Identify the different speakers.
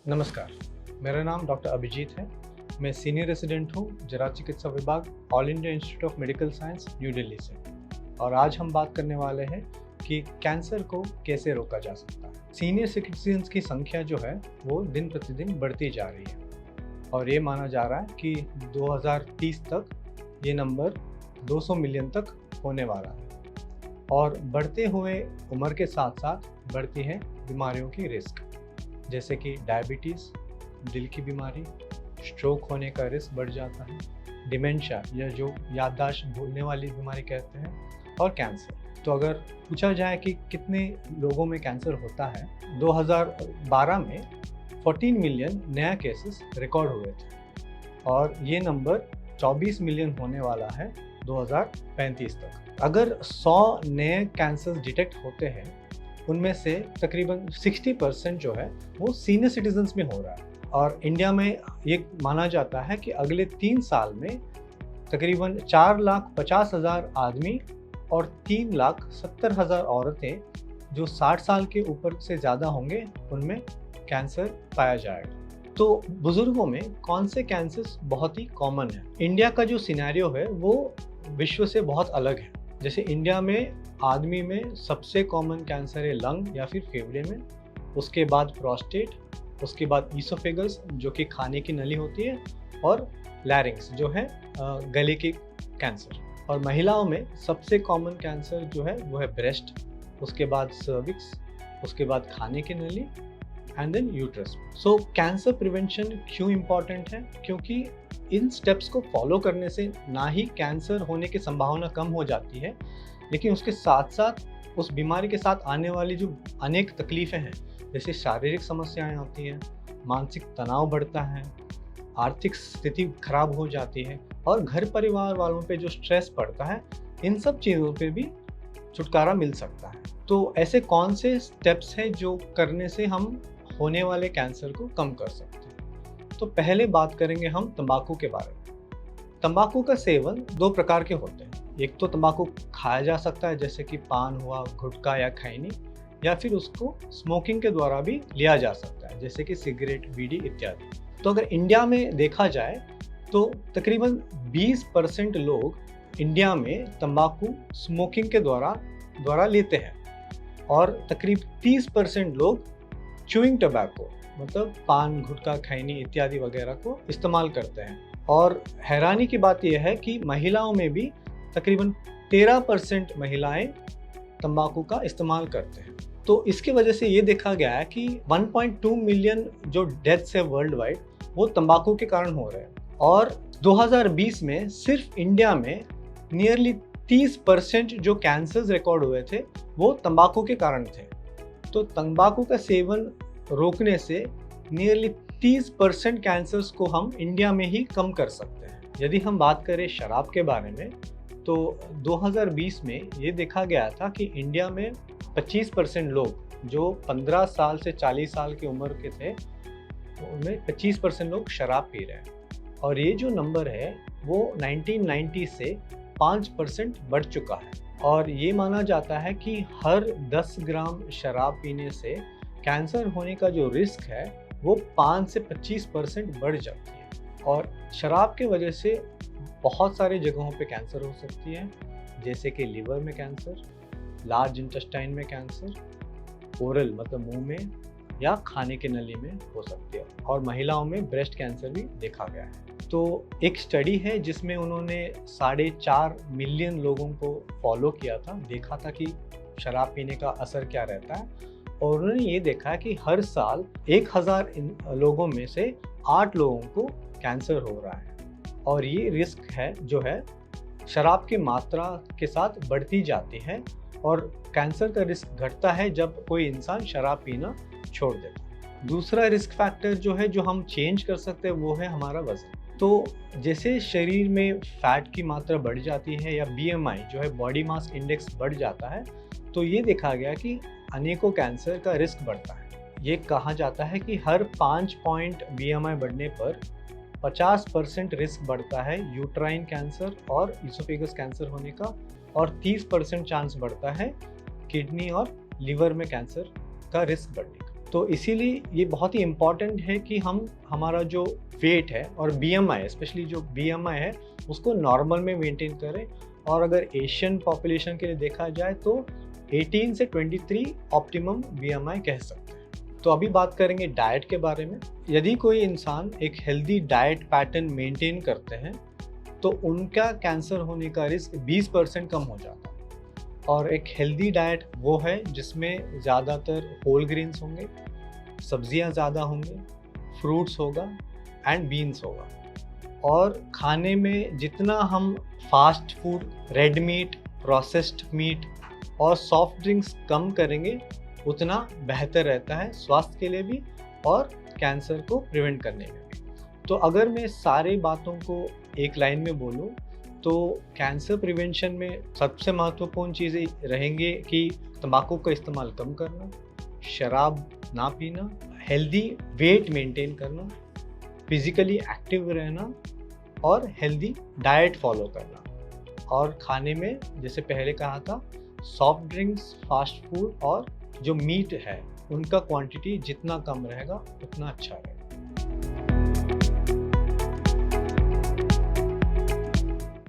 Speaker 1: नमस्कार, मेरा नाम डॉक्टर अभिजीत है। मैं सीनियर रेसिडेंट हूँ जरा चिकित्सा विभाग, all India institute of medical science, new Delhi से। और आज हम बात करने वाले हैं कि कैंसर को कैसे रोका जा सकता है। सीनियर सिटीजन्स की संख्या जो है वो दिन प्रतिदिन बढ़ती जा रही है और ये माना जा रहा है कि 2030 तक ये नंबर 200 मिलियन तक होने वाला है। और बढ़ते हुए उम्र के साथ साथ बढ़ती है बीमारियों की रिस्क, जैसे कि डायबिटीज़, दिल की बीमारी, स्ट्रोक होने का रिस्क बढ़ जाता है, डिमेंशिया या जो याददाश्त भूलने वाली बीमारी कहते हैं, और कैंसर। तो अगर पूछा जाए कि कितने लोगों में कैंसर होता है, 2012 में 14 मिलियन नया केसेस रिकॉर्ड हुए थे और ये नंबर 24 मिलियन होने वाला है 2035 तक। अगर 100 नए कैंसर डिटेक्ट होते हैं, उनमें से तकरीबन 60% जो है वो सीनियर सिटीजन्स में हो रहा है। और इंडिया में ये माना जाता है कि अगले 3 साल में तकरीबन 4,50,000 आदमी और 3,70,000 औरतें जो 60 साल के ऊपर से ज़्यादा होंगे, उनमें कैंसर पाया जाएगा। तो बुजुर्गों में कौन से कैंसर्स बहुत ही कॉमन है? इंडिया का जो सिनेरियो है वो विश्व से बहुत अलग है। जैसे इंडिया में आदमी में सबसे कॉमन कैंसर है लंग या फिर फेफड़े में, उसके बाद प्रोस्टेट, उसके बाद ईसोफेगस जो कि खाने की नली होती है, और लैरिंक्स जो है गले की कैंसर। और महिलाओं में सबसे कॉमन कैंसर जो है वो है ब्रेस्ट, उसके बाद सर्विक्स, उसके बाद खाने की नली and then uterus. So cancer prevention क्यों इम्पॉर्टेंट है? क्योंकि इन स्टेप्स को फॉलो करने से ना ही कैंसर होने की संभावना कम हो जाती है, लेकिन उसके साथ साथ उस बीमारी के साथ आने वाली जो अनेक तकलीफ़ें हैं, जैसे शारीरिक समस्याएं आती हैं, मानसिक तनाव बढ़ता है, आर्थिक स्थिति खराब हो जाती है और घर परिवार वालों पे जो स्ट्रेस पड़ता है, इन सब चीज़ों पे भी छुटकारा मिल सकता है। तो ऐसे कौन से स्टेप्स हैं जो करने से हम होने वाले कैंसर को कम कर सकते हैं? तो पहले बात करेंगे हम तंबाकू के बारे में। तंबाकू का सेवन 2 प्रकार के होते हैं। एक तो तंबाकू खाया जा सकता है, जैसे कि पान हुआ, गुटखा या खैनी, या फिर उसको स्मोकिंग के द्वारा भी लिया जा सकता है, जैसे कि सिगरेट, बीड़ी इत्यादि। तो अगर इंडिया में देखा जाए तो तकरीबन 20% लोग इंडिया में तंबाकू स्मोकिंग के द्वारा लेते हैं और तकरीब 30% लोग च्यूइंग टबैको मतलब पान, गुटखा, खैनी इत्यादि वगैरह को इस्तेमाल करते हैं। और हैरानी की बात यह है कि महिलाओं में भी तकरीबन 13% महिलाएं तंबाकू का इस्तेमाल करते हैं। तो इसकी वजह से ये देखा गया है कि 1.2 मिलियन जो डेथ्स है वर्ल्ड वाइड, वो तंबाकू के कारण हो रहे हैं। और 2020 में सिर्फ इंडिया में नियरली 30% जो कैंसर्स रिकॉर्ड हुए थे वो तंबाकू के कारण थे। तो तंबाकू का सेवन रोकने से नियरली 30% कैंसर्स को हम इंडिया में ही कम कर सकते हैं। यदि हम बात करें शराब के बारे में, तो 2020 में ये देखा गया था कि इंडिया में 25% लोग जो 15 साल से 40 साल की उम्र के थे, उनमें 25% लोग शराब पी रहे हैं। और ये जो नंबर है वो 1990 से 5% बढ़ चुका है। और ये माना जाता है कि हर 10 ग्राम शराब पीने से कैंसर होने का जो रिस्क है वो 5 से 25% बढ़ जाती है। और शराब के वजह से बहुत सारी जगहों पे कैंसर हो सकती है, जैसे कि लिवर में कैंसर, लार्ज इंटेस्टाइन में कैंसर, ओरल मतलब मुंह में या खाने की नली में हो सकती है। और महिलाओं में ब्रेस्ट कैंसर भी देखा गया है। तो एक स्टडी है जिसमें उन्होंने 4.5 मिलियन लोगों को फॉलो किया था, देखा था कि शराब पीने का असर क्या रहता है। और उन्होंने ये देखा कि हर साल 1000 लोगों में से 8 लोगों को कैंसर हो रहा है। और ये रिस्क है जो है शराब की मात्रा के साथ बढ़ती जाती है और कैंसर का रिस्क घटता है जब कोई इंसान शराब पीना छोड़ देता है। दूसरा रिस्क फैक्टर जो है जो हम चेंज कर सकते हैं वो है हमारा वजन। तो जैसे शरीर में फैट की मात्रा बढ़ जाती है या BMI जो है बॉडी मास इंडेक्स बढ़ जाता है, तो ये देखा गया कि अनेकों कैंसर का रिस्क बढ़ता है। ये कहा जाता है कि हर 5 पॉइंट BMI बढ़ने पर 50% रिस्क बढ़ता है यूट्राइन कैंसर और ईसोफेगस कैंसर होने का, और 30% चांस बढ़ता है किडनी और लिवर में कैंसर का रिस्क बढ़ने का। तो इसीलिए ये बहुत ही इम्पॉर्टेंट है कि हम हमारा जो वेट है और बीएमआई, स्पेशली जो बीएमआई है, उसको नॉर्मल में मेंटेन करें। और अगर एशियन पॉपुलेशन के लिए देखा जाए तो 18 से 23 ऑप्टिमम बीएमआई कह सकते हैं। तो अभी बात करेंगे डाइट के बारे में। यदि कोई इंसान एक हेल्दी डाइट पैटर्न मेंटेन करते हैं तो उनका कैंसर होने का रिस्क 20% कम हो जाता है। और एक हेल्दी डाइट वो है जिसमें ज़्यादातर होल ग्रेन्स होंगे, सब्जियां ज़्यादा होंगी, फ्रूट्स होगा एंड बीन्स होगा। और खाने में जितना हम fast food, red meat, processed meat और सॉफ्ट ड्रिंक्स कम करेंगे उतना बेहतर रहता है स्वास्थ्य के लिए भी और कैंसर को प्रिवेंट करने में भी। तो अगर मैं सारी बातों को एक लाइन में बोलूँ तो कैंसर प्रिवेंशन में सबसे महत्वपूर्ण चीज़ें रहेंगे कि तंबाकू का इस्तेमाल कम करना, शराब ना पीना, हेल्दी वेट मेंटेन करना, फिजिकली एक्टिव रहना और हेल्दी डाइट फॉलो करना। और खाने में जैसे पहले कहा था, सॉफ्ट ड्रिंक्स, फास्ट फूड और जो मीट है उनका क्वांटिटी जितना कम रहेगा उतना अच्छा रहेगा।